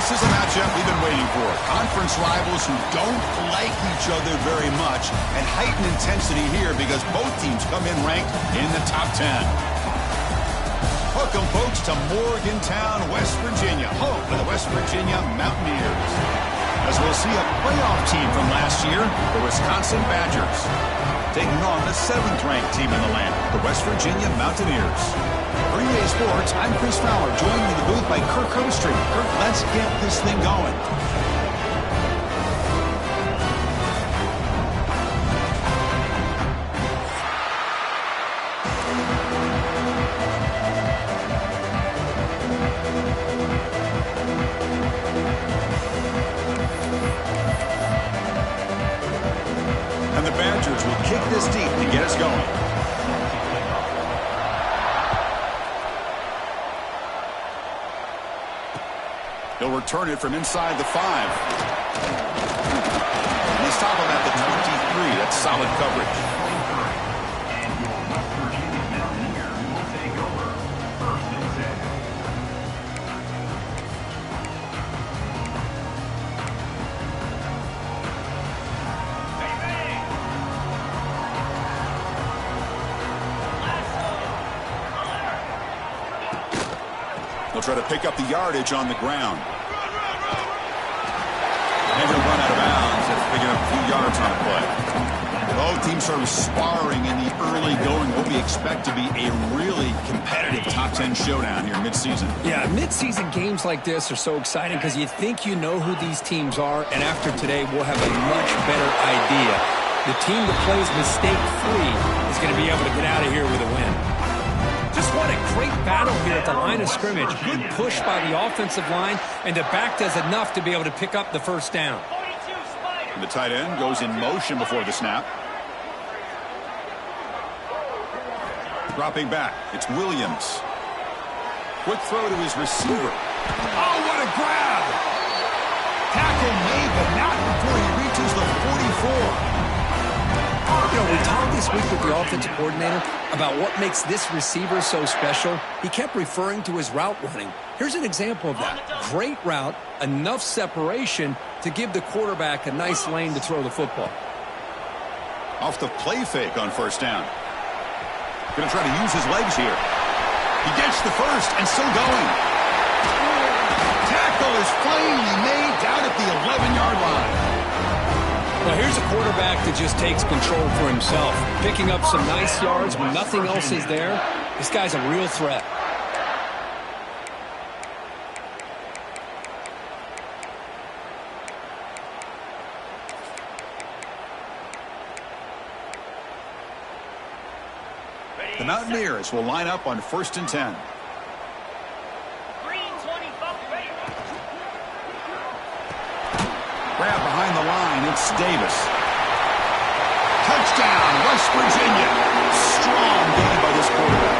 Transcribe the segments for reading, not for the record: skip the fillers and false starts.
This is a matchup we've been waiting for. Conference rivals who don't like each other very much, and heightened intensity here because both teams come in ranked in the top 10. Welcome, folks, to Morgantown, West Virginia, home of the West Virginia Mountaineers. As we'll see a playoff team from last year, the Wisconsin Badgers, taking on the 7th-ranked team in the land, the West Virginia Mountaineers. For EA Sports, I'm Chris Fowler, joined in the booth by Kirk Herbstreit. Kirk, let's get this thing going. And the Badgers will kick this deep to get us going. He'll return it from inside the 5. And they stop him at the 23. That's solid coverage. They'll try to pick up the yardage on the ground. And he'll run out of bounds after picking up a few yards on the play. Both teams sort of sparring in the early going, what we expect to be a really competitive top 10 showdown here midseason. Yeah, midseason games like this are so exciting because you think you know who these teams are, and after today we'll have a much better idea. The team that plays mistake-free is going to be able to get out of here with a win. Just what a great battle here at the line of scrimmage. Good push by the offensive line, and the back does enough to be able to pick up the first down. And the tight end goes in motion before the snap. Dropping back, it's Williams. Quick throw to his receiver. Oh, what a grab! Tackle made, but not before he reaches the 44. You know, we talked this week with the offensive coordinator about what makes this receiver so special. He kept referring to his route running. Here's an example of that. Great route, enough separation to give the quarterback a nice lane to throw the football. Off the play fake on first down. Going to try to use his legs here. He gets the first and still going. Tackle is finally made down at the 11-yard line. Well, here's a quarterback that just takes control for himself, picking up some nice yards when nothing else is there. This guy's a real threat. The Mountaineers will line up on 1st and 10. Grab behind the line, it's Davis. Touchdown, West Virginia. Strong game by this quarterback.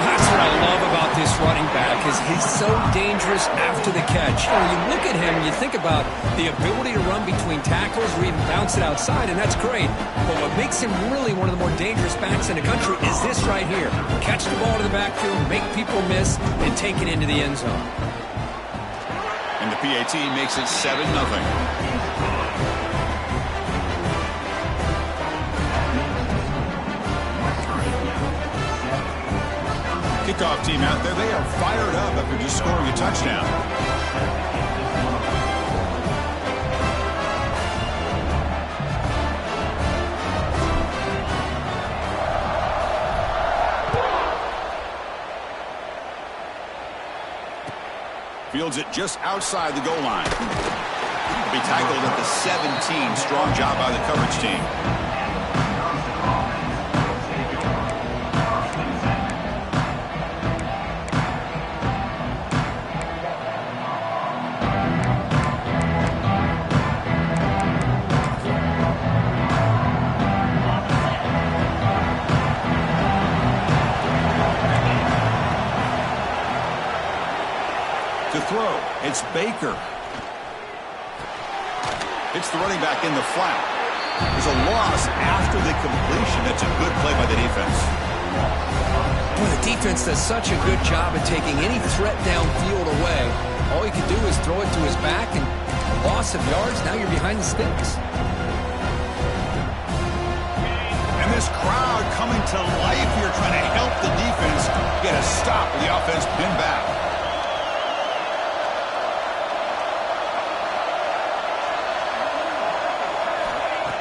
That's what I love about this running back is he's so dangerous after the catch. You know, you look at him, you think about the ability to run between tackles or even bounce it outside, and that's great. But what makes him really one of the more dangerous backs in the country is this right here. Catch the ball to the backfield, make people miss, and take it into the end zone. And the PAT makes it 7-0. Kickoff team out there, they are fired up after just scoring a touchdown. Fields it just outside the goal line. He'll be tackled at the 17. Strong job by the coverage team. To throw, it's Baker. It's the running back in the flat. There's a loss after the completion. That's a good play by the defense. Well, the defense does such a good job of taking any threat downfield away. All he could do is throw it to his back, and loss of yards, now you're behind the sticks. And this crowd coming to life here, trying to help the defense get a stop with the offense pinned back.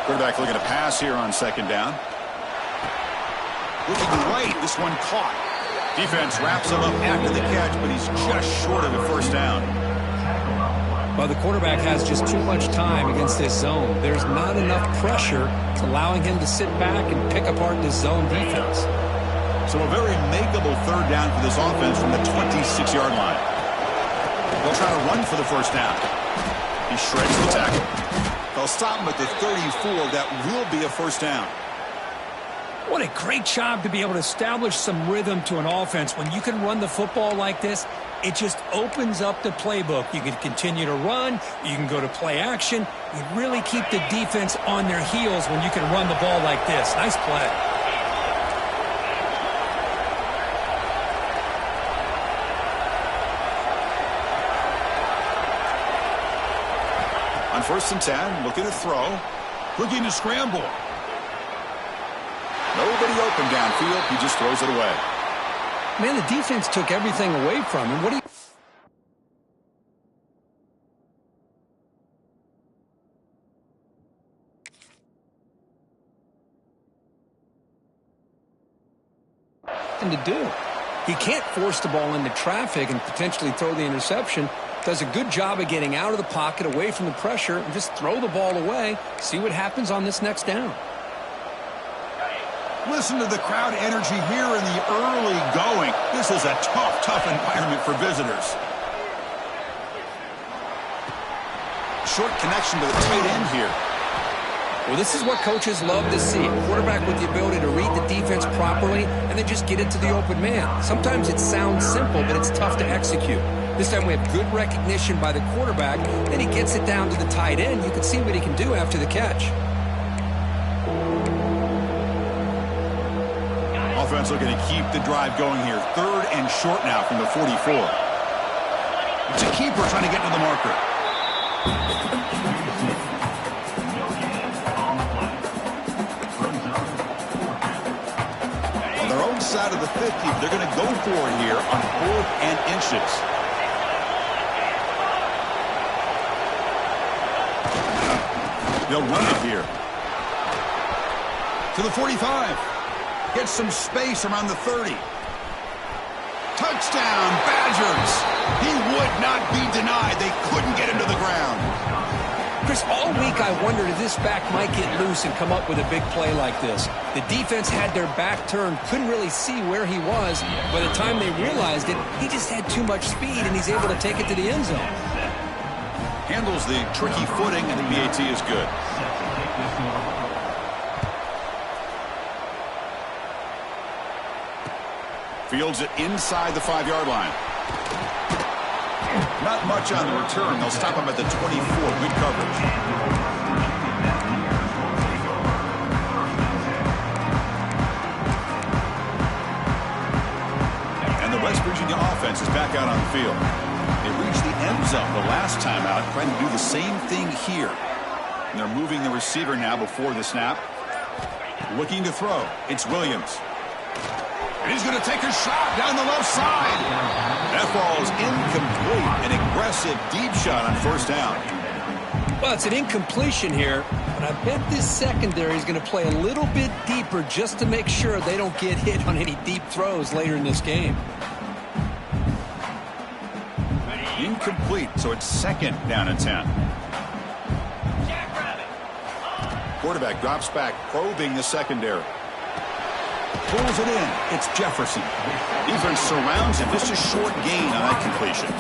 Quarterback looking to pass here on second down. Looking right, this one caught. Defense wraps him up after the catch, but he's just short of the first down. Well, the quarterback has just too much time against this zone. There's not enough pressure allowing him to sit back and pick apart this zone defense. So a very makeable third down for this offense from the 26-yard line. They'll try to run for the first down. He shreds the tackle. They'll stop him at the 34. That will be a first down. What a great job to be able to establish some rhythm to an offense. When you can run the football like this, it just opens up the playbook. You can continue to run. You can go to play action. You really keep the defense on their heels when you can run the ball like this. Nice play. On 1st and 10, looking to throw. Looking to scramble. Nobody open downfield. He just throws it away. Man, the defense took everything away from him. What do you... to do? He can't force the ball into traffic and potentially throw the interception. Does a good job of getting out of the pocket, away from the pressure, and just throw the ball away. See what happens on this next down. Listen to the crowd energy here in the early going. This is a tough environment for visitors. Short connection to the tight end here. Well, this is what coaches love to see. A quarterback with the ability to read the defense properly and then just get it to the open man. Sometimes it sounds simple, but it's tough to execute. This time we have good recognition by the quarterback. Then he gets it down to the tight end. You can see what he can do after the catch. Offense looking to keep the drive going here. 3rd and short now from the 44. It's a keeper trying to get to the marker. On their own side of the 50, they're going to go for it here on 4th and inches. They'll run it here. To the 45. Gets some space around the 30. Touchdown, Badgers. He would not be denied. They couldn't get him to the ground. Chris, all week I wondered if this back might get loose and come up with a big play like this. The defense had their back turned, couldn't really see where he was. By the time they realized it, he just had too much speed, and he's able to take it to the end zone. Handles the tricky footing, and the PAT is good. Fields it inside the 5-yard line. Not much on the return. They'll stop him at the 24. Good coverage. And the West Virginia offense is back out on the field. They reached the end zone the last time out, trying to do the same thing here. And they're moving the receiver now before the snap. Looking to throw. It's Williams. And he's going to take a shot down the left side. That ball is incomplete. An aggressive deep shot on 1st down. Well, it's an incompletion here, but I bet this secondary is going to play a little bit deeper just to make sure they don't get hit on any deep throws later in this game. Incomplete, so it's 2nd down and 10. Quarterback drops back, probing the secondary. Pulls it in. It's Jefferson. Defense surrounds him. Just a short gain on that completion.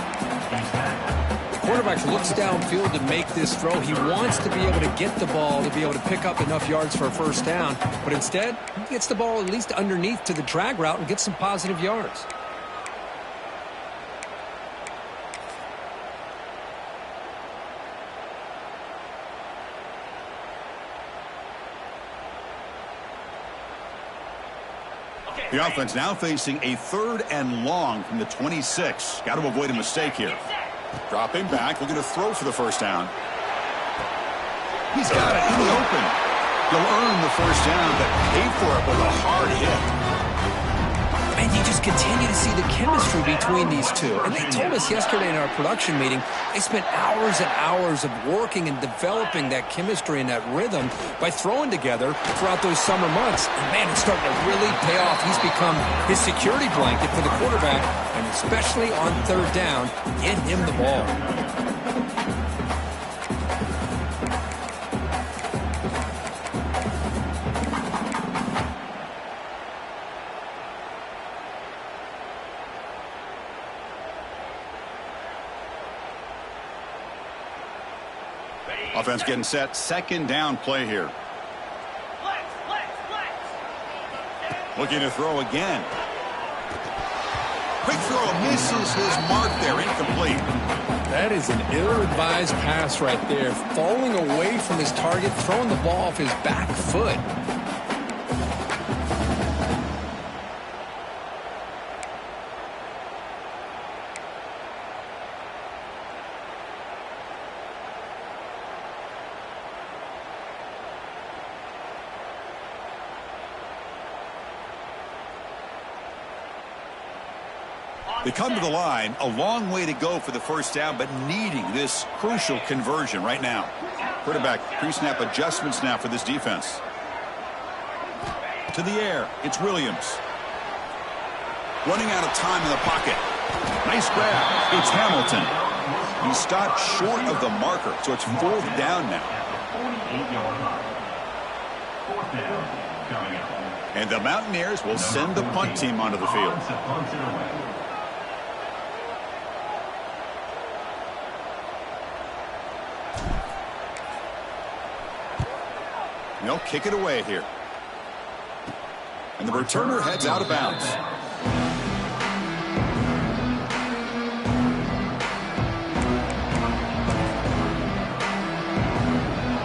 The quarterback looks downfield to make this throw. He wants to be able to get the ball to be able to pick up enough yards for a 1st down. But instead, he gets the ball at least underneath to the drag route and gets some positive yards. The offense now facing a 3rd and long from the 26. Got to avoid a mistake here. Dropping back, looking to throw for the first down. He's got it in the open. He'll earn the first down, but pay for it with a hard hit. And you just continue to see the chemistry between these two. And they told us yesterday in our production meeting, they spent hours and hours of working and developing that chemistry and that rhythm by throwing together throughout those summer months. And man, it's starting to really pay off. He's become his security blanket for the quarterback, and especially on third down, get him the ball. Offense getting set. Second down play here. Looking to throw again. Quick throw, misses his mark there. Incomplete. That is an ill-advised pass right there. Falling away from his target, throwing the ball off his back foot. They come to the line, a long way to go for the first down, but needing this crucial conversion right now. Quarterback pre-snap adjustments now for this defense. To the air, it's Williams. Running out of time in the pocket. Nice grab. It's Hamilton. He stopped short of the marker, so it's fourth down now. And the Mountaineers will send the punt team onto the field. They'll kick it away here. And the returner heads out of bounds.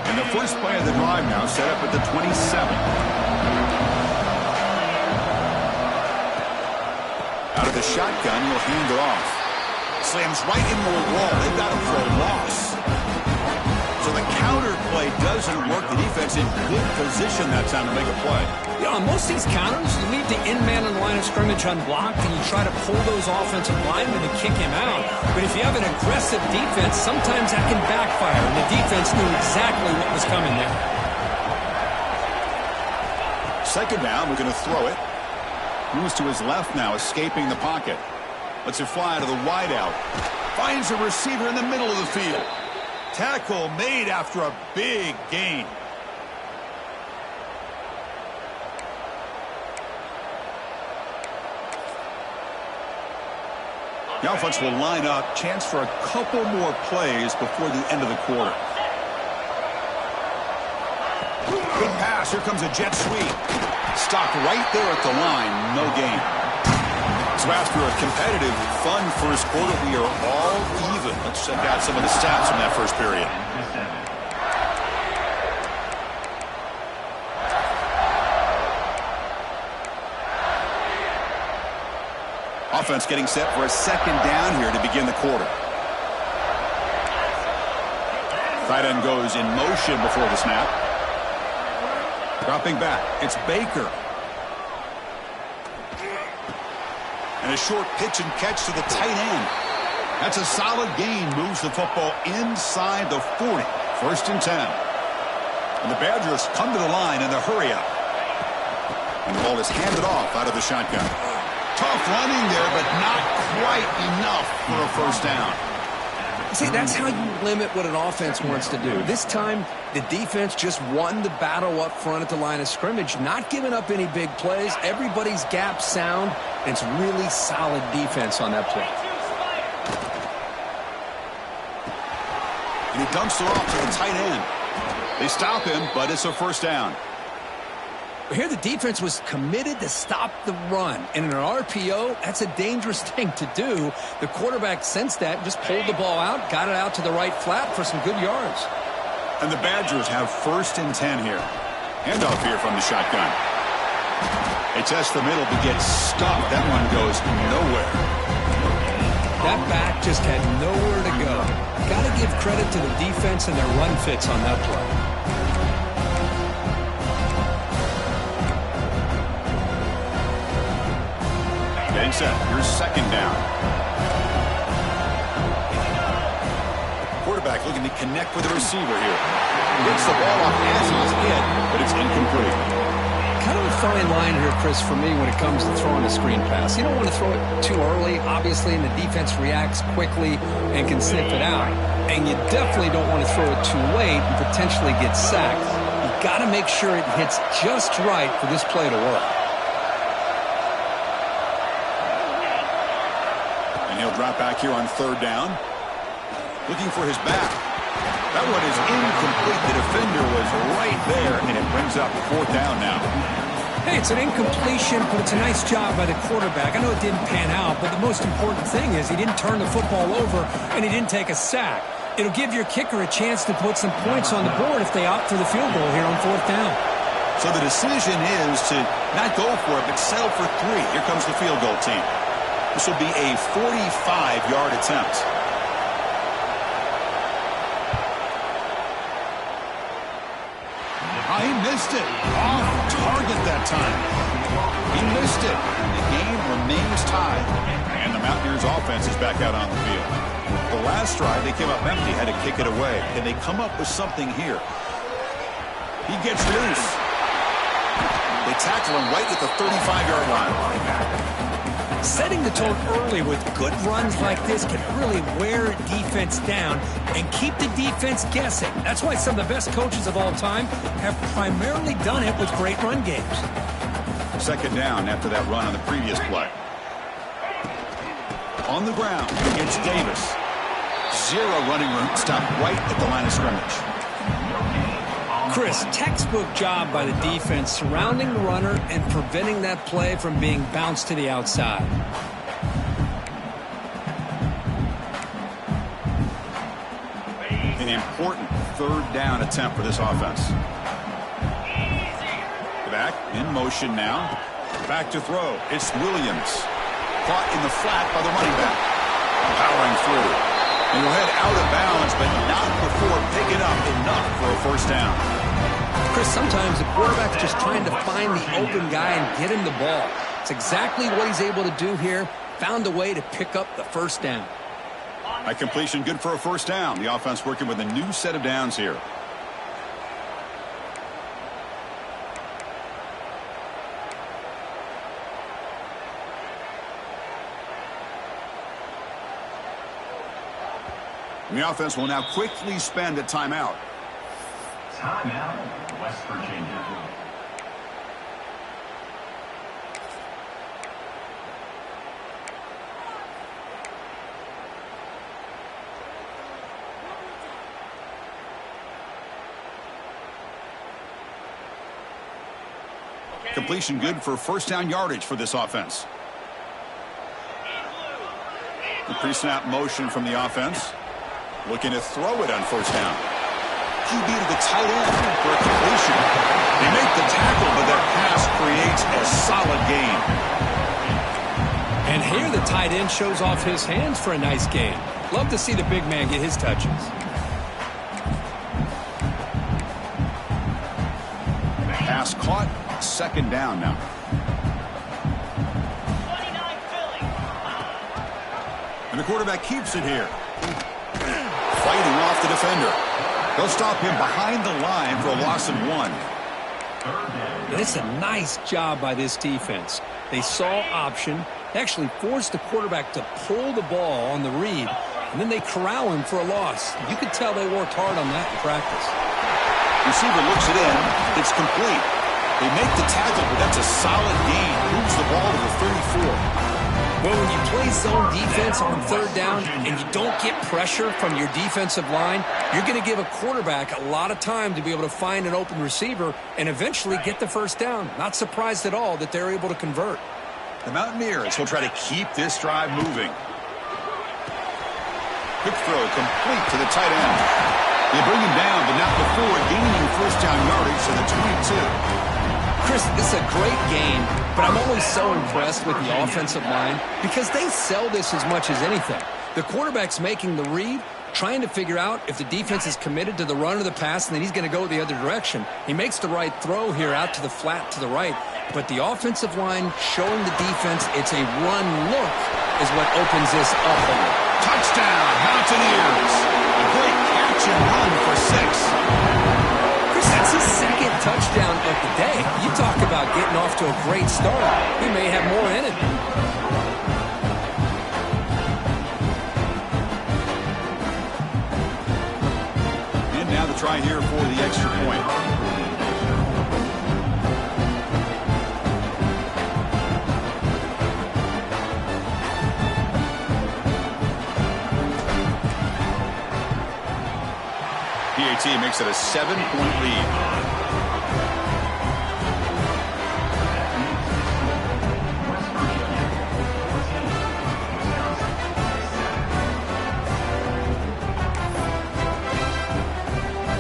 And the first play of the drive now set up at the 27. Out of the shotgun, he'll hand it off. Slams right into the wall. They've got him for a loss. So the counter play doesn't work. The defense in good position that time to make a play. You know, on most of these counters, you leave the in-man in the line of scrimmage unblocked, and you try to pull those offensive linemen and kick him out. But if you have an aggressive defense, sometimes that can backfire, and the defense knew exactly what was coming there. Second down, we're going to throw it. Moves to his left now, escaping the pocket. Lets it fly to the wideout. Finds a receiver in the middle of the field. Tackle made after a big gain. The offense will line up. Chance for a couple more plays before the end of the quarter. Good pass. Here comes a jet sweep. Stopped right there at the line. No gain. So after a competitive, fun first quarter, we are all even. Let's check out some of the stats from that first period. Offense getting set for a second down here to begin the quarter. Tight end goes in motion before the snap. Dropping back, it's Baker. And a short pitch and catch to the tight end. That's a solid gain. Moves the football inside the 40. First and 10. And the Badgers come to the line in the hurry up. And the ball is handed off out of the shotgun. Tough running there, but not quite enough for a first down. See, that's how you limit what an offense wants to do. This time, the defense just won the battle up front at the line of scrimmage, not giving up any big plays. Everybody's gap sound, and it's really solid defense on that play. And he dumps it off to the tight end. They stop him, but it's a first down. Here the defense was committed to stop the run. And in an RPO, that's a dangerous thing to do. The quarterback sensed that, just pulled the ball out, got it out to the right flat for some good yards. And the Badgers have first and 10 here. Handoff here from the shotgun. They test the middle to get stopped. That one goes nowhere. That back just had nowhere to go. Got to give credit to the defense and their run fits on that play. Getting set. Here's second down. Quarterback looking to connect with the receiver here. Gets the ball off as he's hit, but it's incomplete. Kind of a fine line here, Chris, for me when it comes to throwing a screen pass. You don't want to throw it too early, obviously, and the defense reacts quickly and can sniff it out. And you definitely don't want to throw it too late and potentially get sacked. You've got to make sure it hits just right for this play to work. And he'll drop back here on third down. Looking for his back. That one is incomplete. The defender was right there, and it brings up fourth down now. Hey, it's an incompletion, but it's a nice job by the quarterback. I know it didn't pan out, but the most important thing is he didn't turn the football over, and he didn't take a sack. It'll give your kicker a chance to put some points on the board if they opt for the field goal here on fourth down. So the decision is to not go for it, but settle for 3. Here comes the field goal team. This will be a 45-yard attempt. He missed it. Off target that time. He missed it. The game remains tied. And the Mountaineers offense is back out on the field. The last drive, they came up empty, had to kick it away. And they come up with something here. He gets loose. They tackle him right at the 35-yard line. Setting the tone early with good runs like this can really wear defense down and keep the defense guessing. That's why some of the best coaches of all time have primarily done it with great run games. Second down after that run on the previous play. On the ground against Davis. 0 running room, stopped right at the line of scrimmage. Chris, textbook job by the defense surrounding the runner and preventing that play from being bounced to the outside. An important third down attempt for this offense. Back in motion now. Back to throw. It's Williams. Caught in the flat by the running back. Powering through. And he'll head out of bounds, but not before picking up enough for a first down. Chris, sometimes the quarterback's just trying to find the open guy and get him the ball. It's exactly what he's able to do here. Found a way to pick up the first down. By completion, good for a first down. The offense working with a new set of downs here. And the offense will now quickly spend a timeout. Timeout, West Virginia. Completion good for first down yardage for this offense. The pre-snap motion from the offense. Looking to throw it on first down. QB to the tight end for a completion. They make the tackle, but that pass creates a solid gain. And here the tight end shows off his hands for a nice gain. Love to see the big man get his touches. Pass caught. Second down now. And the quarterback keeps it here. Fighting off the defender. They'll stop him behind the line for a loss of 1. It's a nice job by this defense. They saw option. They actually forced the quarterback to pull the ball on the read, and then they corral him for a loss. You could tell they worked hard on that in practice. Receiver looks it in. It's complete. They make the tackle, but that's a solid gain. Moves the ball to the 34. Well, when you play zone defense on third down and you don't get pressure from your defensive line, you're going to give a quarterback a lot of time to be able to find an open receiver and eventually get the first down. Not surprised at all that they're able to convert. The Mountaineers will try to keep this drive moving. Quick throw complete to the tight end. They bring him down, but not before gaining first down yardage to the 22. Chris, this is a great game, but I'm always so impressed with the offensive line because they sell this as much as anything. The quarterback's making the read, trying to figure out if the defense is committed to the run or the pass, and then he's going to go the other direction. He makes the right throw here out to the flat to the right, but the offensive line showing the defense it's a run look is what opens this up a little. Touchdown, Mountaineers. A great catch and run for 6. Chris, that's his second touchdown of the day. You talk about getting off to a great start. He may have more in it. And now the try here for the extra point. PAT makes it a 7-point lead.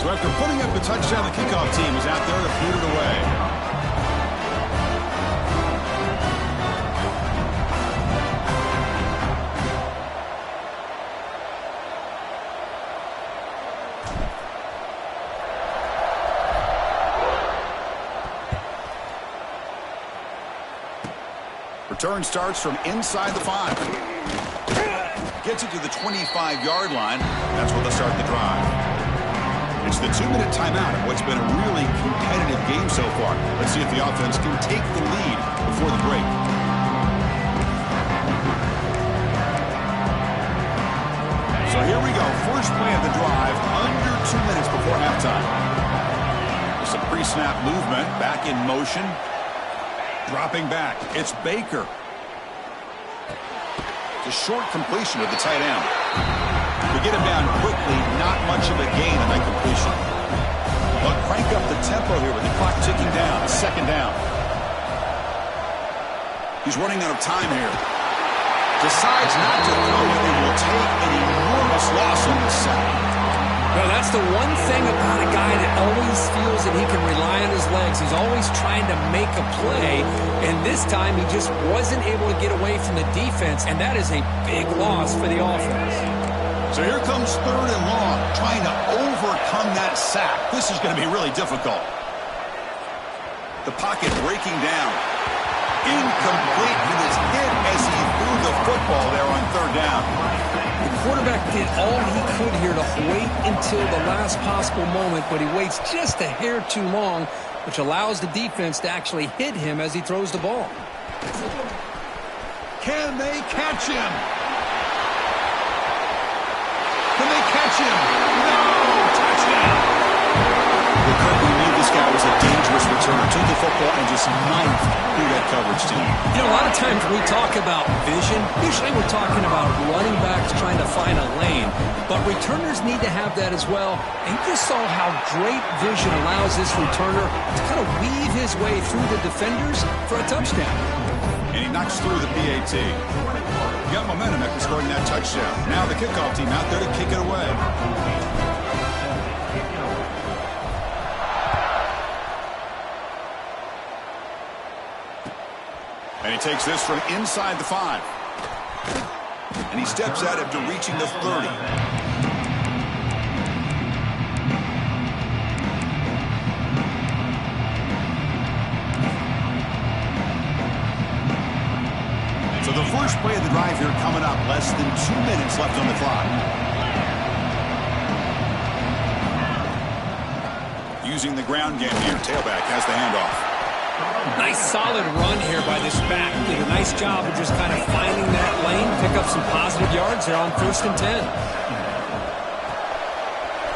So after putting up the touchdown, the kickoff team is out there to boot it away. Return starts from inside the 5. Gets it to the 25-yard line. That's where they'll start the drive. It's the 2-minute timeout of what's been a really competitive game so far. Let's see if the offense can take the lead before the break. So here we go. First play of the drive, under 2 minutes before halftime. With some pre-snap movement, back in motion. Dropping back, it's Baker. It's a short completion with the tight end. To get him down quickly, not much of a gain on that completion. But crank up the tempo here with the clock ticking down. 2nd down. He's running out of time here. Decides not to throw it and will take an enormous loss on this sack. No, that's the one thing about a guy that always feels that he can rely on his legs. He's always trying to make a play, and this time he just wasn't able to get away from the defense, and that is a big loss for the offense. So here comes 3rd and long, trying to overcome that sack. This is going to be really difficult. The pocket breaking down. Incomplete. He was hit as he threw the football there on 3rd down. The quarterback did all he could here to wait until the last possible moment, but he waits just a hair too long, which allows the defense to actually hit him as he throws the ball. Can they catch him? Can they catch him? No! Touchdown! Well, Kirk, we knew this guy was a dangerous returner. Took the football and just knifed through that coverage team. You know, a lot of times we talk about vision. Usually we're talking about running backs trying to find a lane. But returners need to have that as well. And you just saw how great vision allows this returner to kind of weave his way through the defenders for a touchdown. And he knocks through the PAT. Got momentum after scoring that touchdown. Now the kickoff team out there to kick it away. And he takes this from inside the 5. And he steps out after reaching the 30. So the first play of the drive here coming up. Less than 2 minutes left on the clock. Using the ground game here. Tailback has the handoff. Nice solid run here by this back. Did a nice job of just kind of finding that lane, pick up some positive yards there on 1st and 10.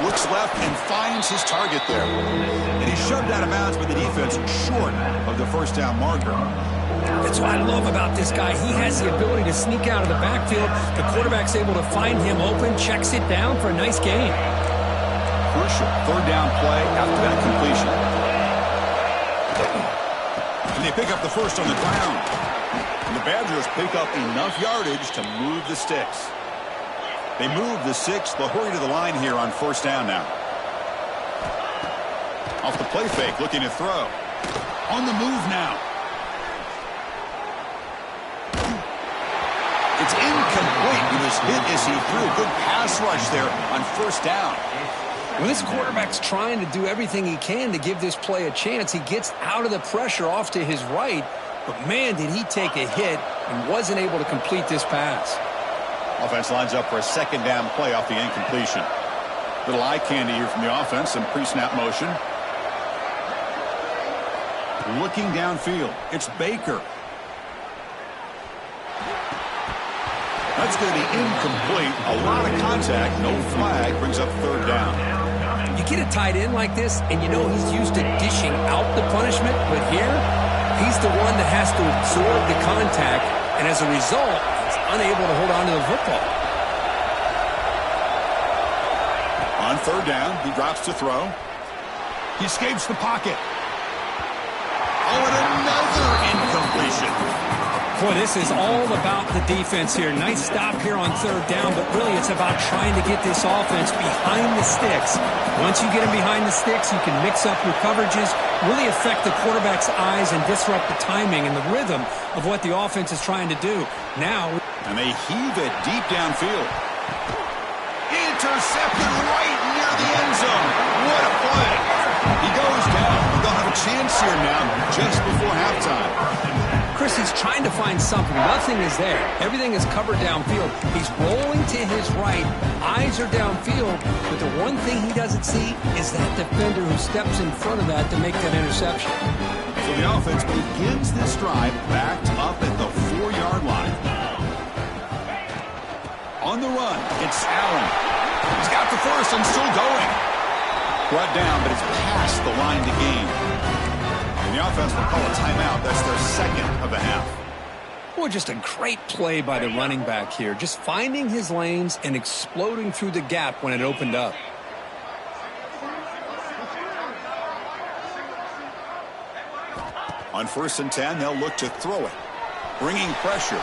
Looks left and finds his target there. And he's shoved out of bounds by the defense short of the 1st down marker. That's what I love about this guy. He has the ability to sneak out of the backfield. The quarterback's able to find him open, checks it down for a nice gain. Crucial 3rd down play after that completion. And they pick up the 1st on the ground. And the Badgers pick up enough yardage to move the sticks. They move the 6. They'll hurry to the line here on 1st down now. Off the play fake, looking to throw. On the move now. It's incomplete. He was hit as he threw. Good pass rush there on first down. When this quarterback's trying to do everything he can to give this play a chance, he gets out of the pressure off to his right. But, man, did he take a hit and wasn't able to complete this pass. Offense lines up for a second down play off the incompletion. Little eye candy here from the offense. Some pre-snap motion. Looking downfield. It's Baker. That's going to be incomplete. A lot of contact. No flag. Brings up third down. You get a tight end like this, and you know he's used to dishing out the punishment. But here, he's the one that has to absorb the contact. And as a result, he's unable to hold on to the football. On third down, he drops to throw. He escapes the pocket. Oh, and another incompletion. Boy, this is all about the defense here. Nice stop here on third down, but really it's about trying to get this offense behind the sticks. Once you get them behind the sticks, you can mix up your coverages, really affect the quarterback's eyes and disrupt the timing and the rhythm of what the offense is trying to do. Now, and they heave it deep downfield. Intercepted right near the end zone. What a play. He goes down. They'll have a chance here now just before halftime. Chris, he's trying to find something. Nothing is there. Everything is covered downfield. He's rolling to his right. Eyes are downfield. But the one thing he doesn't see is that defender who steps in front of that to make that interception. So the offense begins this drive backed up at the 4-yard line. On the run, it's Allen. He's got the first and still going. Brought down, but it's past the line to gain. And the offense will call a timeout. That's their second of the half. Well, just a great play by the running back here. Just finding his lanes and exploding through the gap when it opened up. On 1st and 10, they'll look to throw it. Bringing pressure.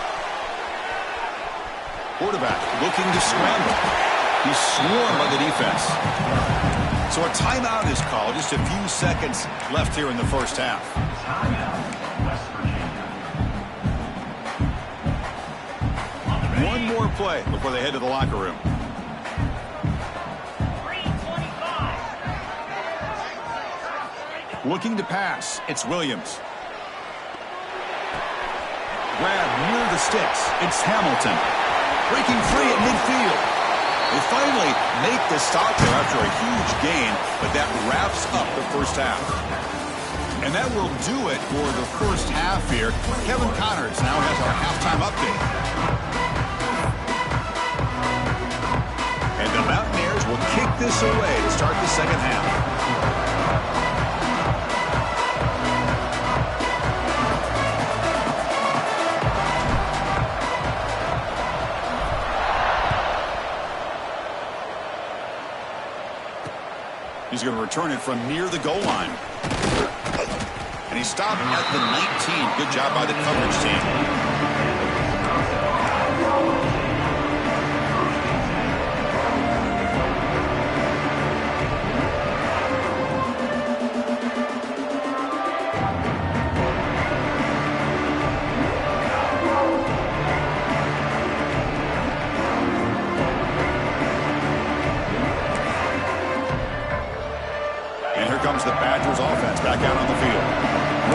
Quarterback looking to scramble. He's swarmed by the defense. So a timeout is called. Just a few seconds left here in the first half. One more play before they head to the locker room. Looking to pass. It's Williams. Grab near the sticks. It's Hamilton. Breaking free at midfield. They finally make the stop there after a huge gain, but that wraps up the first half. And that will do it for the first half here. Kevin Connors now has our halftime update. And the Mountaineers will kick this away to start the second half. He's going to return it from near the goal line. And he stopped at the 19. Good job by the coverage team. Comes the Badgers offense back out on the field.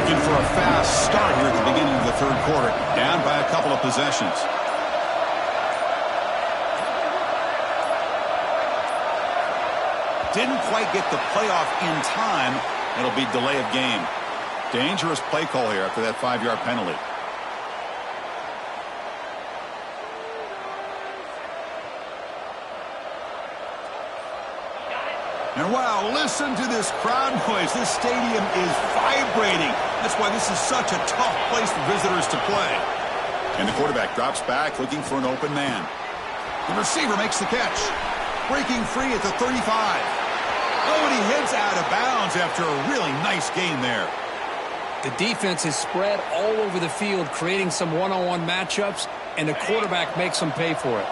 Looking for a fast start here at the beginning of the third quarter. Down by a couple of possessions. Didn't quite get the playoff in time. It'll be delay of game. Dangerous play call here after that 5-yard penalty. And wow, listen to this crowd noise. This stadium is vibrating. That's why this is such a tough place for visitors to play. And the quarterback drops back, looking for an open man. The receiver makes the catch. Breaking free at the 35. Oh, and he heads out of bounds after a really nice gain there. The defense is spread all over the field, creating some one-on-one matchups, and the quarterback makes them pay for it.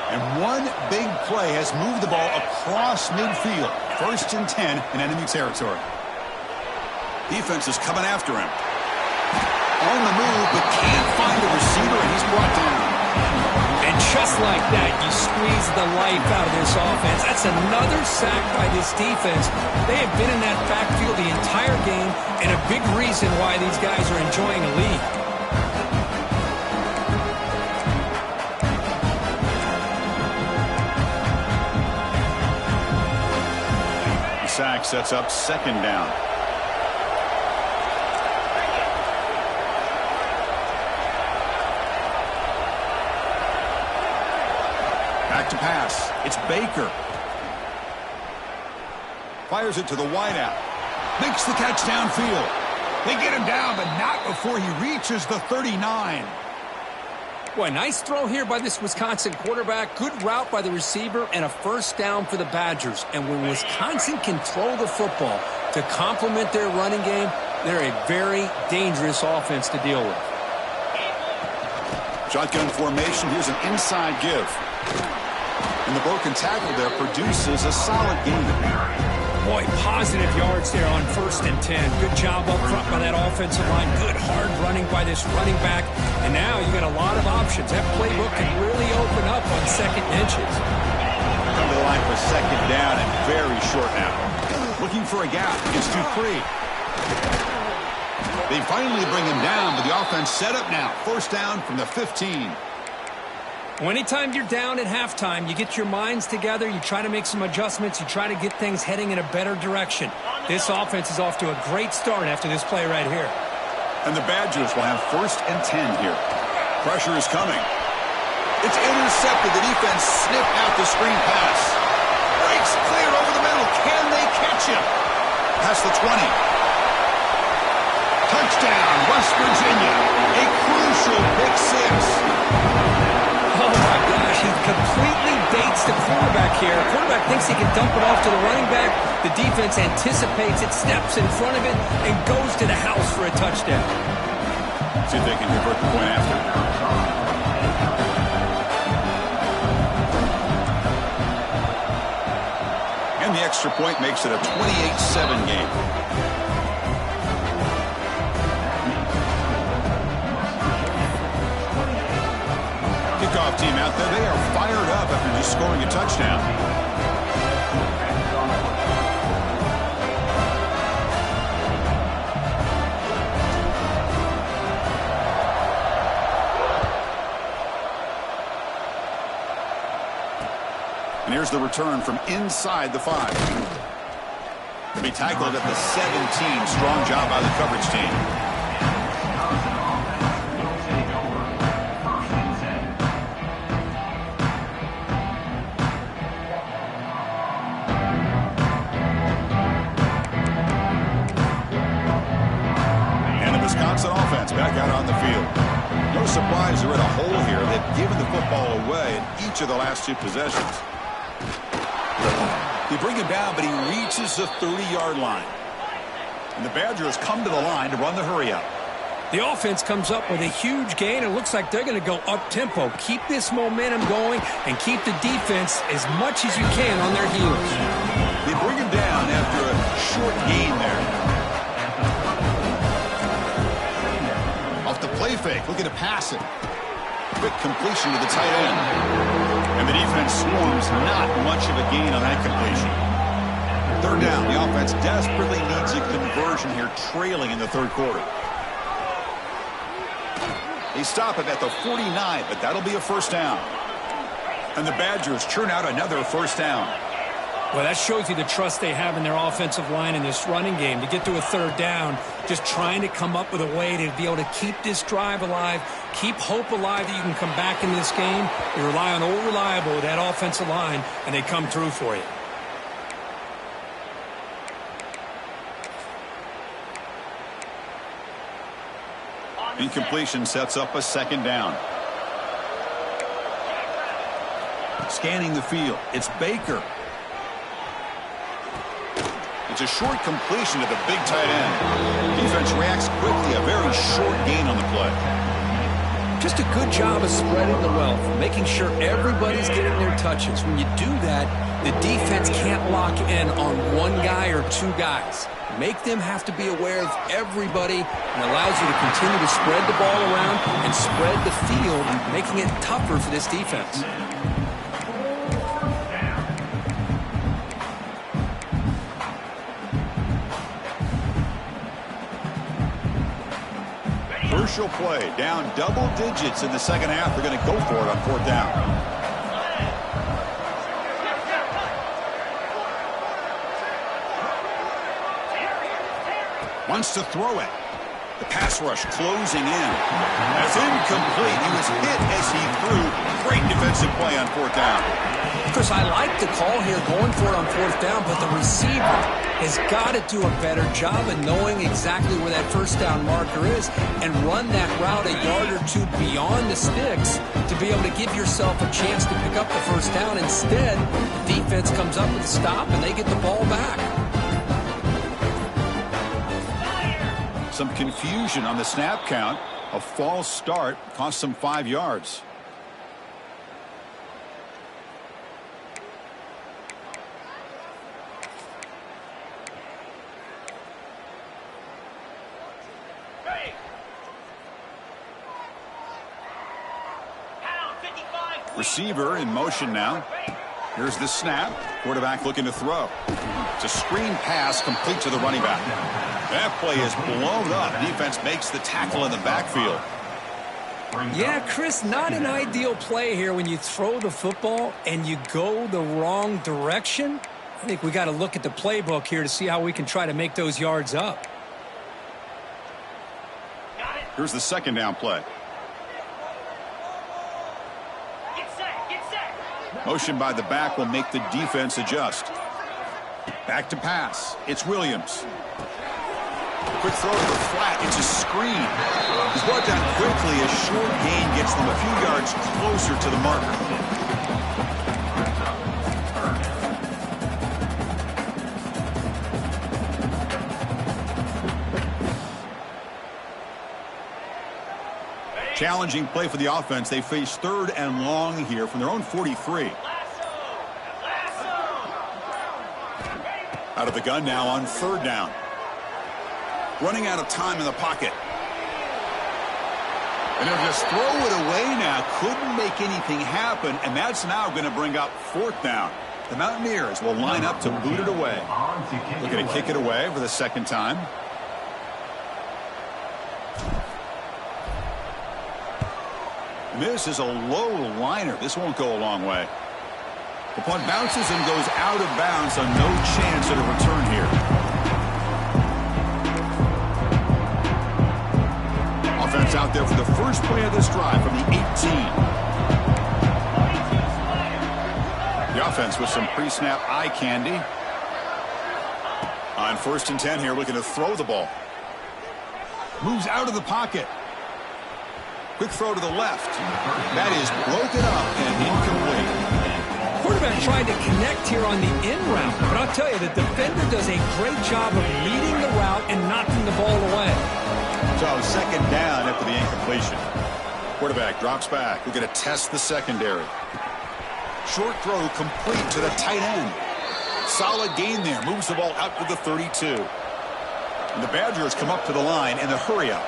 And one big play has moved the ball across midfield. 1st and 10 in enemy territory. Defense is coming after him. On the move, but can't find a receiver, and he's brought down. And just like that, you squeeze the life out of this offense. That's another sack by this defense. They have been in that backfield the entire game, and a big reason why these guys are enjoying a lead. The sack sets up second down. Back to pass. It's Baker. Fires it to the wideout. Makes the catch downfield. They get him down, but not before he reaches the 39. Boy, nice throw here by this Wisconsin quarterback. Good route by the receiver and a first down for the Badgers. And when Wisconsin can throw the football to complement their running game, they're a very dangerous offense to deal with. Shotgun formation. Here's an inside give. And the broken tackle there produces a solid gain. Boy, positive yards there on 1st and 10. Good job up front by that offensive line. Good hard running by this running back. And now you got a lot of options. That playbook can really open up on second inches. Come to the line for second down and very short now. Looking for a gap against Dupree. They finally bring him down, but the offense set up now. First down from the 15. Well, anytime you're down at halftime, you get your minds together, you try to make some adjustments, you try to get things heading in a better direction. This offense is off to a great start after this play right here. And the Badgers will have 1st and 10 here. Pressure is coming. It's intercepted. The defense sniffed out the screen pass. Breaks clear over the middle. Can they catch him? Past the 20. Touchdown, West Virginia. A crucial pick six. Oh, my gosh, he completely baits the quarterback here. The quarterback thinks he can dump it off to the running back. The defense anticipates it, steps in front of it, and goes to the house for a touchdown. See if they can convert the point after. And the extra point makes it a 28-7 game. Kickoff team out there. They are fired up after just scoring a touchdown. And here's the return from inside the 5. To be tackled at the 17. Strong job by the coverage team. Offense back out on the field. No surprise they're in a hole here. They've given the football away in each of the last 2 possessions. They bring him down, but he reaches the 30-yard line. And the Badgers come to the line to run the hurry up. The offense comes up with a huge gain. It looks like they're going to go up-tempo. Keep this momentum going and keep the defense as much as you can on their heels. They bring him down after a short gain there. Play fake, looking to pass it. Quick completion to the tight end. And the defense swarms, not much of a gain on that completion. 3rd down, the offense desperately needs a conversion here, trailing in the 3rd quarter. They stop it at the 49, but that'll be a first down. And the Badgers churn out another first down. Well, that shows you the trust they have in their offensive line in this running game. To get to a 3rd down, just trying to come up with a way to be able to keep this drive alive, keep hope alive that you can come back in this game. You rely on old reliable with that offensive line, and they come through for you. Incompletion sets up a 2nd down. Scanning the field, it's Baker. It's a short completion to the big tight end. Defense reacts quickly, a very short gain on the play. Just a good job of spreading the wealth, making sure everybody's getting their touches. When you do that, the defense can't lock in on one guy or two guys. Make them have to be aware of everybody, and allows you to continue to spread the ball around and spread the field, making it tougher for this defense. Crucial play, down double digits in the second half. They're going to go for it on 4th down. Wants to throw it. The pass rush closing in. That's incomplete. He was hit as he threw. Great defensive play on 4th down. Chris, I like the call here going for it on 4th down, but the receiver has got to do a better job of knowing exactly where that 1st down marker is and run that route a yard or two beyond the sticks to be able to give yourself a chance to pick up the 1st down. Instead, the defense comes up with a stop and they get the ball back. Some confusion on the snap count. A false start cost them 5 yards. Receiver in motion now. Here's the snap. Quarterback looking to throw. It's a screen pass complete to the running back. That play is blown up. Defense makes the tackle in the backfield. Yeah, Chris, not an ideal play here when you throw the football and you go the wrong direction. I think we got to look at the playbook here to see how we can try to make those yards up. Here's the 2nd down play. Motion by the back will make the defense adjust. Back to pass. It's Williams. Quick throw to the flat. It's a screen. He's brought down quickly. A short gain gets them a few yards closer to the marker. Challenging play for the offense. They face 3rd and long here from their own 43. Out of the gun now on 3rd down. Running out of time in the pocket. And they'll just throw it away now. Couldn't make anything happen, and that's now going to bring up 4th down. The Mountaineers will line up to boot it away. Looking to kick it away for the 2nd time. This is a low liner. This won't go a long way. The punt bounces and goes out of bounds, so no chance at a return here. Offense out there for the first play of this drive from the 18. The offense with some pre-snap eye candy. On 1st and 10 here, looking to throw the ball. Moves out of the pocket. Quick throw to the left. That is broken up and incomplete. Quarterback tried to connect here on the in route, but I'll tell you, the defender does a great job of reading the route and knocking the ball away. So 2nd down after the incompletion. Quarterback drops back. We're going to test the secondary. Short throw complete to the tight end. Solid gain there. Moves the ball out to the 32. And the Badgers come up to the line in the hurry up.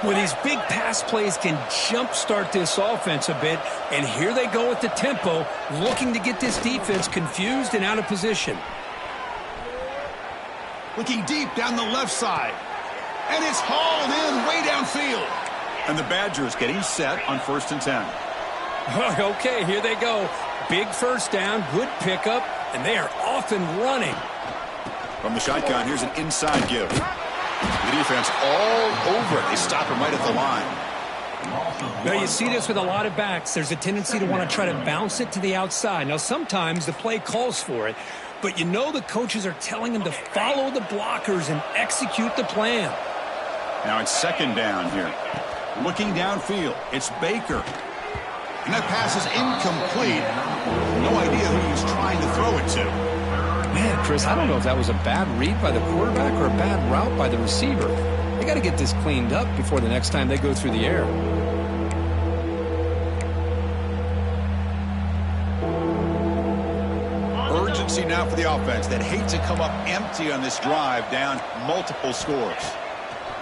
Well, these big pass plays can jumpstart this offense a bit, and here they go with the tempo, looking to get this defense confused and out of position. Looking deep down the left side. And it's hauled in way downfield. And the Badgers getting set on 1st and 10. Okay, here they go. Big 1st down, good pickup, and they are off and running. From the shotgun, here's an inside give. The defense all over it. They stop him right at the line. Now, you see this with a lot of backs. There's a tendency to want to try to bounce it to the outside. Now, sometimes the play calls for it, but you know the coaches are telling them to follow the blockers and execute the plan. Now it's 2nd down here. Looking downfield. It's Baker. And that pass is incomplete. No idea who he was trying to throw it to. Man, Chris, I don't know if that was a bad read by the quarterback or a bad route by the receiver. They got to get this cleaned up before the next time they go through the air. Crossing now for the offense that hate to come up empty on this drive, down multiple scores.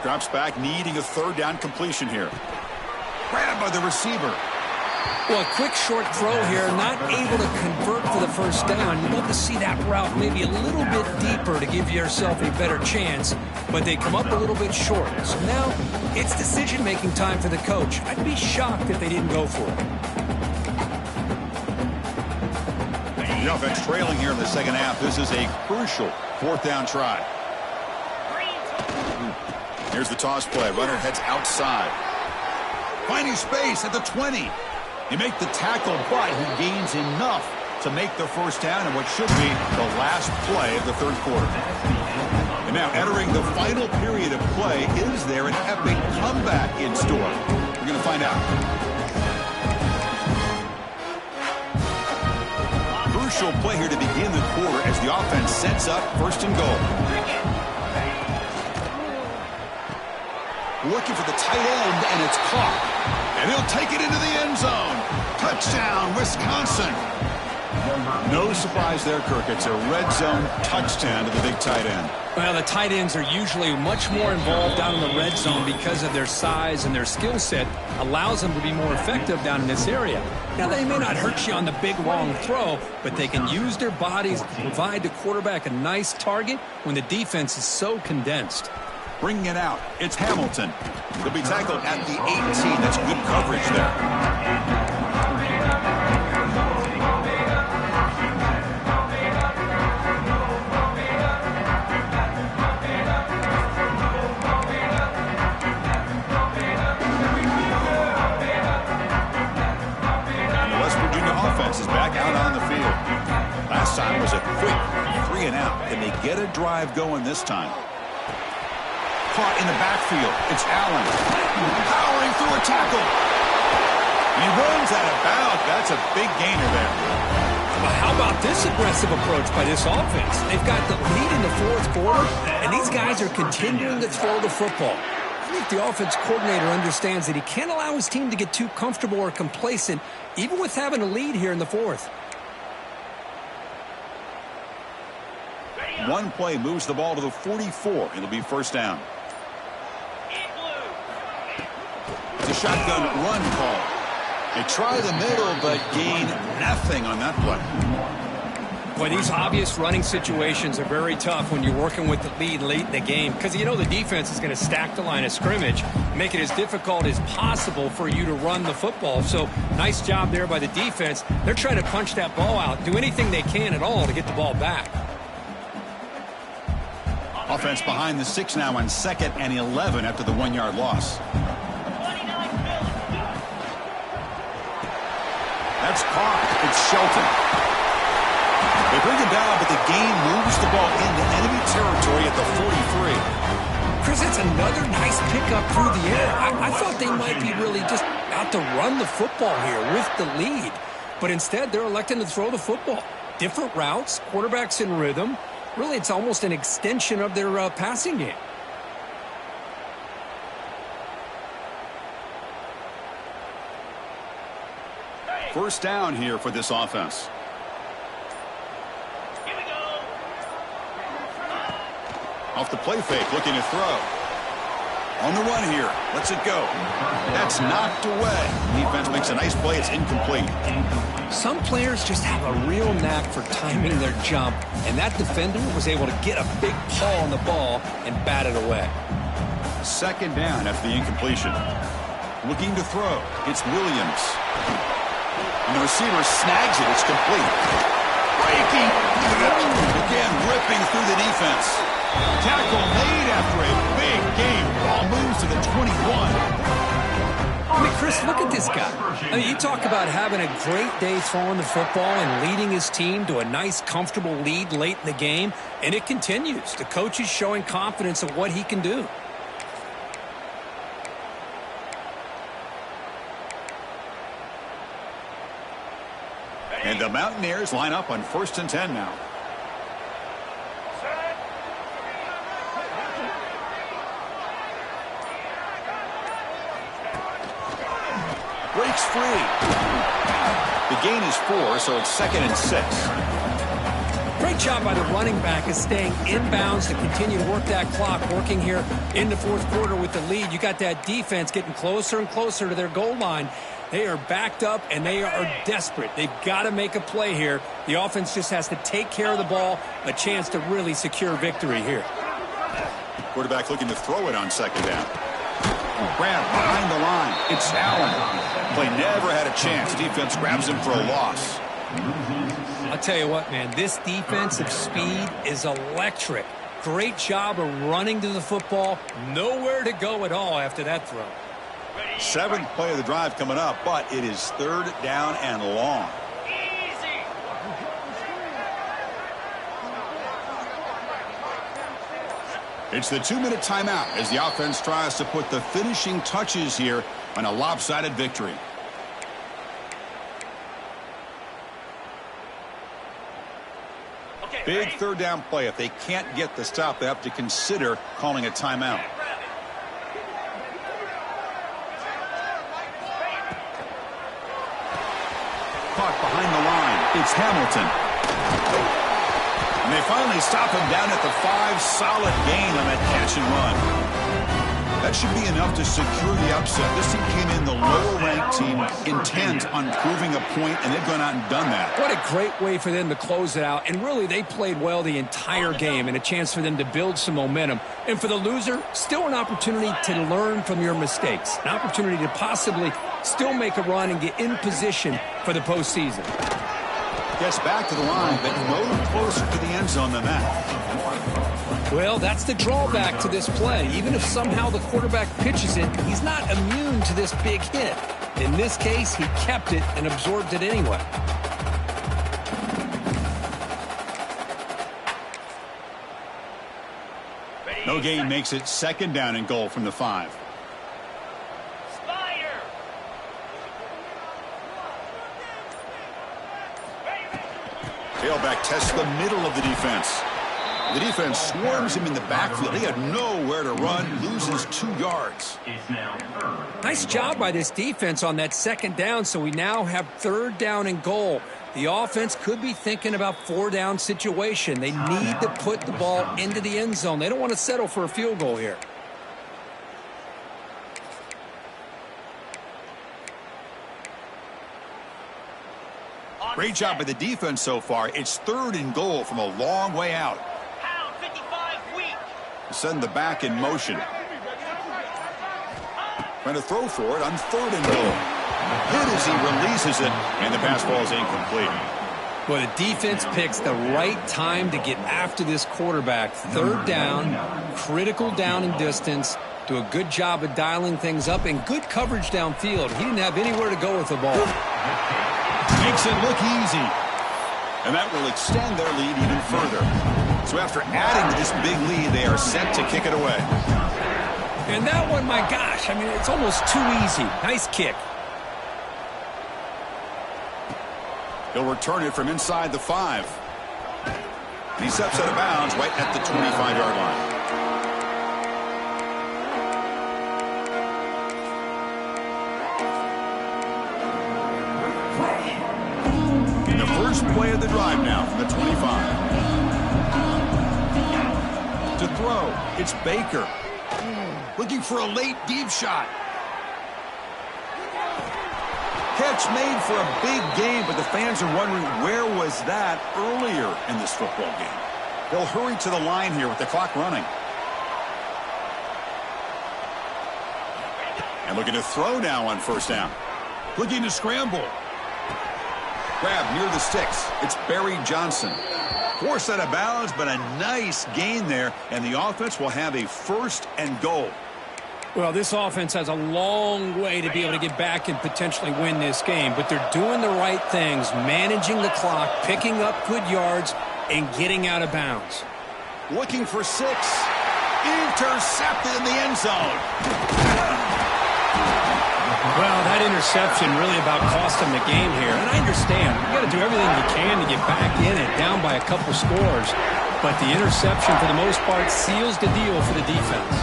Drops back, needing a third down completion here. Grabbed by the receiver. Well, a quick short throw here, not able to convert for the first down. You'd love to see that route maybe a little bit deeper to give yourself a better chance, but they come up a little bit short. So now it's decision-making time for the coach. I'd be shocked if they didn't go for it. The offense trailing here in the second half. This is a crucial fourth down try. Here's the toss play. Runner heads outside. Finding space at the 20. You make the tackle, but he gains enough to make the first down in what should be the last play of the third quarter. And now entering the final period of play, is there an epic comeback in store? We're going to find out. Crucial play here to begin the quarter as the offense sets up first and goal. Looking for the tight end, and it's caught. And he'll take it into the end zone. Touchdown, Wisconsin. No surprise there, Kirk. It's a red zone touchdown to the big tight end. Well, the tight ends are usually much more involved down in the red zone because of their size, and their skill set allows them to be more effective down in this area. Now, they may not hurt you on the big, long throw, but they can use their bodies to provide the quarterback a nice target when the defense is so condensed. Bringing it out, it's Hamilton. He'll be tackled at the 18. That's good coverage there. And the West Virginia offense is back out on the field. Last time was a quick 3 and out. Can they get a drive going this time? Caught in the backfield. It's Allen. Powering through a tackle. And he runs out of bounds. That's a big gainer there. Well, how about this aggressive approach by this offense? They've got the lead in the fourth quarter, and these guys are continuing to throw the football. I think the offense coordinator understands that he can't allow his team to get too comfortable or complacent, even with having a lead here in the fourth. One play moves the ball to the 44. It'll be first down. It's a shotgun run call. They try the middle, but gain nothing on that play. Boy, these obvious running situations are very tough when you're working with the lead late in the game because you know the defense is going to stack the line of scrimmage, make it as difficult as possible for you to run the football. So nice job there by the defense. They're trying to punch that ball out, do anything they can at all to get the ball back. Offense behind the 6 now on 2nd and 11 after the 1-yard loss. That's caught. It's Shelton. They bring him down, but the gain moves the ball into enemy territory at the 43. Chris, it's another nice pickup through the air. I thought they might be really just out to run the football here with the lead. But instead, they're electing to throw the football. Different routes, quarterbacks in rhythm. Really, it's almost an extension of their passing game. First down here for this offense. Here we go. Off the play fake, looking to throw. On the run here, lets it go. That's knocked away. Defense makes a nice play. It's incomplete. Some players just have a real knack for timing their jump, and that defender was able to get a big paw on the ball and bat it away. Second down after the incompletion. Looking to throw. It's Williams. And the receiver snags it. It's complete. Breaking. Again, ripping through the defense. Tackle made after a big game. Ball moves to the 21. I mean, Chris, look at this guy. I mean, you talk about having a great day throwing the football and leading his team to a nice, comfortable lead late in the game, and it continues. The coach is showing confidence of what he can do. And the Mountaineers line up on 1st and 10 now. Breaks free. The gain is 4, so it's 2nd and 6. job by the running back is staying inbounds to continue to work that clock, working here in the fourth quarter with the lead. You got that defense getting closer and closer to their goal line. They are backed up, and they are desperate. They've got to make a play here. The offense just has to take care of the ball, a chance to really secure victory here. Quarterback looking to throw it on second down. Grab behind the line. It's Allen. Play never had a chance. Defense grabs him for a loss. I'll tell you what, man, this defensive speed is electric. Great job of running to the football. Nowhere to go at all after that throw. Seventh play of the drive coming up, but it is third down and long. It's the 2-minute timeout as the offense tries to put the finishing touches here on a lopsided victory. Big third down play. If they can't get the stop, they have to consider calling a timeout. Caught behind the line. It's Hamilton. And they finally stop him down at the 5. Solid gain on that catch and run. That should be enough to secure the upset. This team came in the lower-ranked team intent on proving a point, and they've gone out and done that. What a great way for them to close it out. And really, they played well the entire game, and a chance for them to build some momentum. And for the loser, still an opportunity to learn from your mistakes. An opportunity to possibly still make a run and get in position for the postseason. Gets back to the line, but no closer to the end zone than that. Well, that's the drawback to this play. Even if somehow the quarterback pitches it, he's not immune to this big hit. In this case, he kept it and absorbed it anyway. No gain makes it second down and goal from the 5. Tailback tests the middle of the defense. The defense swarms him in the backfield. He had nowhere to run, loses 2 yards. Nice job by this defense on that second down, so we now have third down and goal. The offense could be thinking about 4-down situation. They need to put the ball into the end zone. They don't want to settle for a field goal here. Great job by the defense so far. It's third and goal from a long way out. Send the back in motion. Trying to throw for it on third and goal. Hit as he releases it, and the pass ball is incomplete. Well, the defense picks the right time to get after this quarterback. Third down, critical down and distance. Do a good job of dialing things up, and good coverage downfield. He didn't have anywhere to go with the ball. Makes it look easy. And that will extend their lead even further. So after adding to this big lead, they are set to kick it away. And that one, my gosh, I mean, it's almost too easy. Nice kick. He'll return it from inside the 5. He steps out of bounds right at the 25-yard line. First play of the drive now from the 25. To throw, it's Baker. Looking for a late deep shot. Catch made for a big game, but the fans are wondering where was that earlier in this football game. They'll hurry to the line here with the clock running. And looking to throw now on first down. Looking to scramble. Grab near the sticks. It's Barry Johnson. Forced out of bounds, but a nice gain there, and the offense will have a first and goal. Well, this offense has a long way to be able to get back and potentially win this game, but they're doing the right things, managing the clock, picking up good yards, and getting out of bounds. Looking for 6. Intercepted in the end zone. Well, that interception really about cost them the game here. And I understand. You got to do everything you can to get back in it, down by a couple scores. But the interception, for the most part, seals the deal for the defense.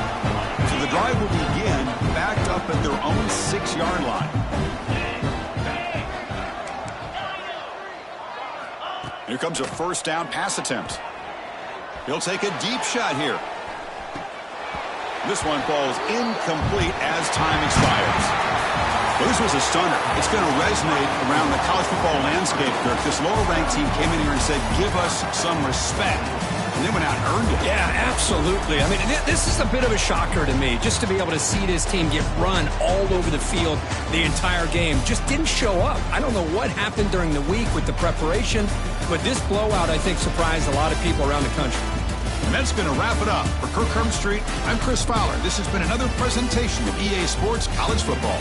So the drive will begin backed up at their own 6-yard line. Here comes a first down pass attempt. He'll take a deep shot here. This one falls incomplete as time expires. Well, this was a stunner. It's going to resonate around the college football landscape, Kirk. This lower-ranked team came in here and said, give us some respect. And they went out and earned it. Yeah, absolutely. I mean, this is a bit of a shocker to me, just to be able to see this team get run all over the field the entire game. Just didn't show up. I don't know what happened during the week with the preparation, but this blowout, I think, surprised a lot of people around the country. And that's going to wrap it up. For Kirk Street, I'm Chris Fowler. This has been another presentation of EA Sports College Football.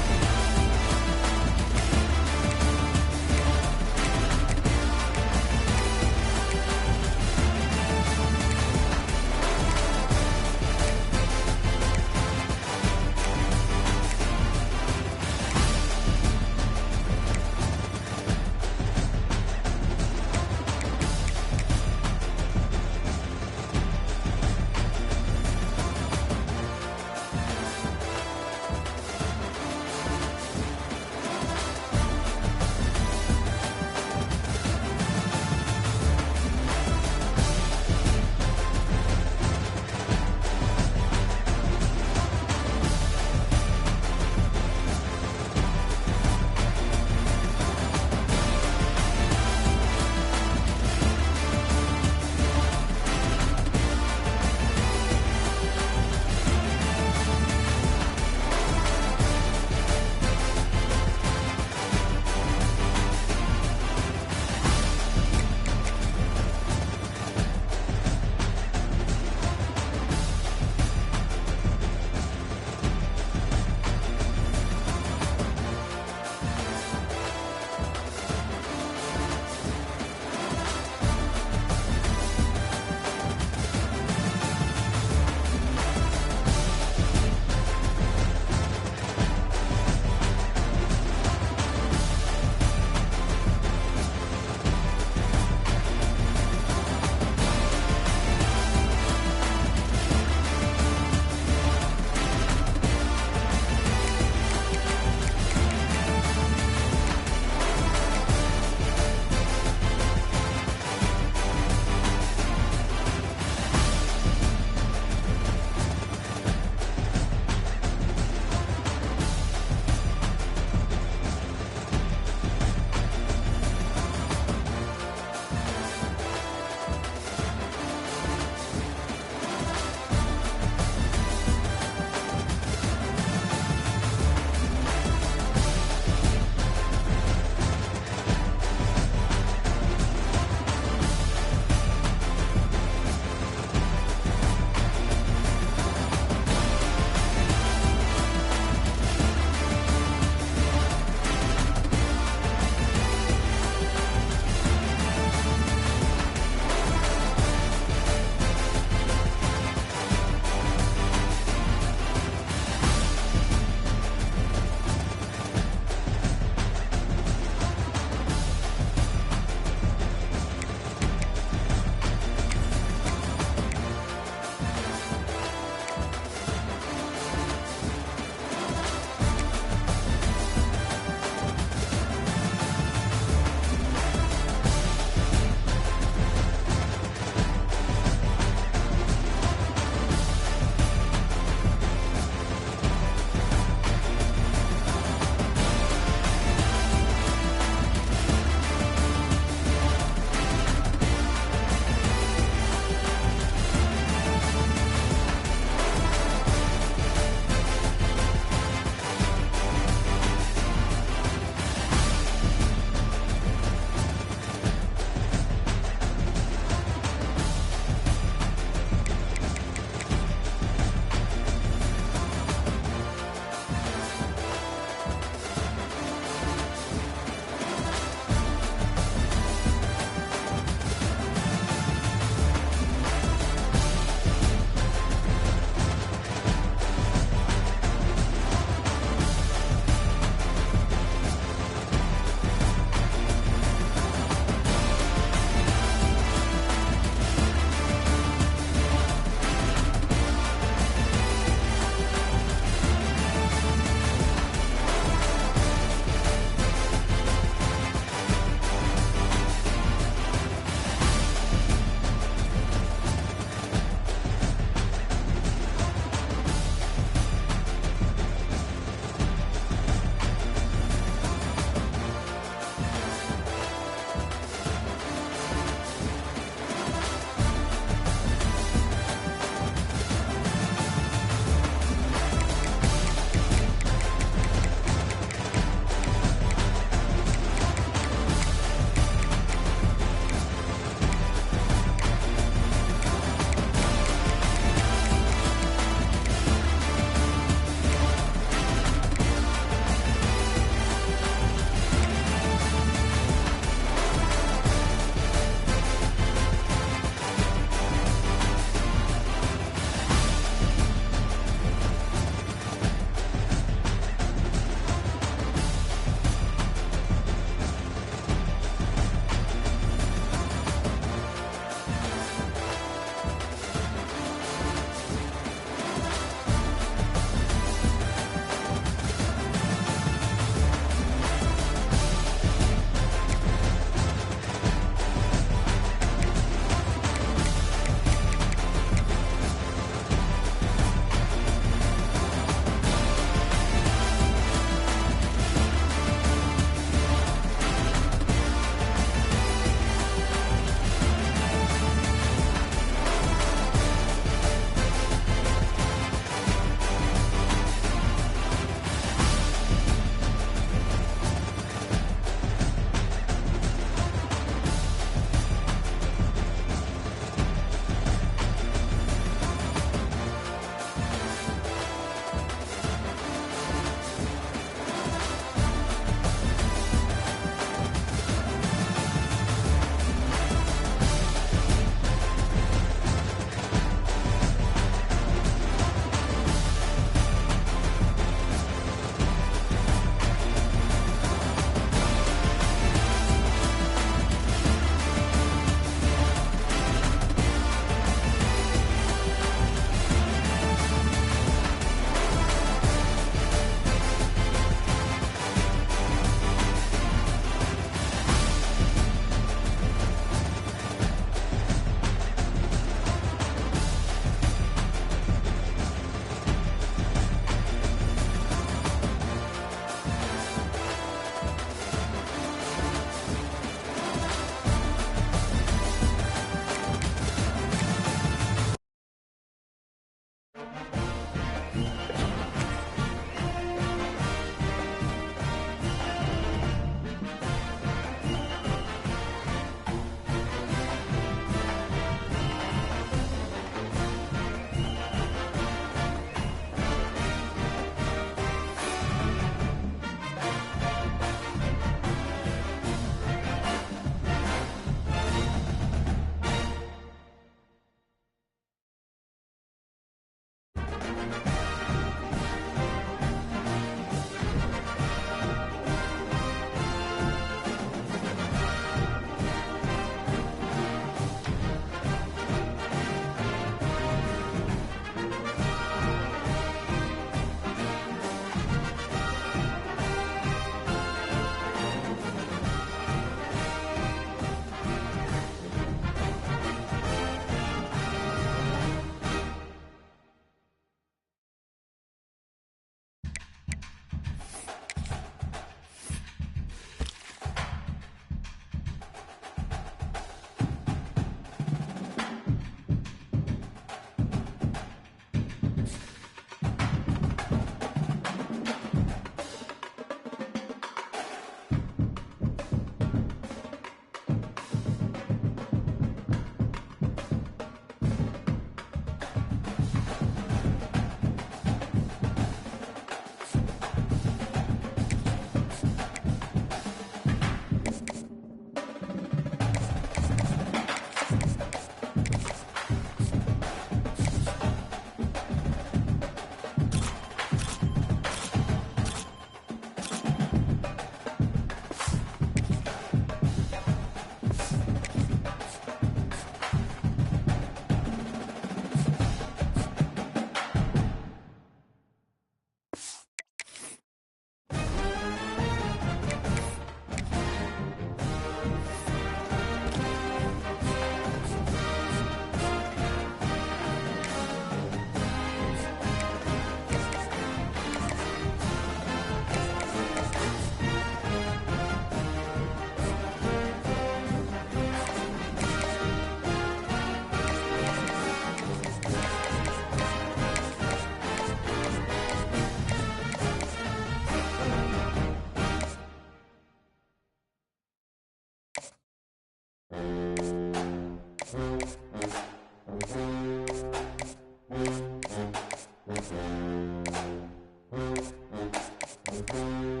you.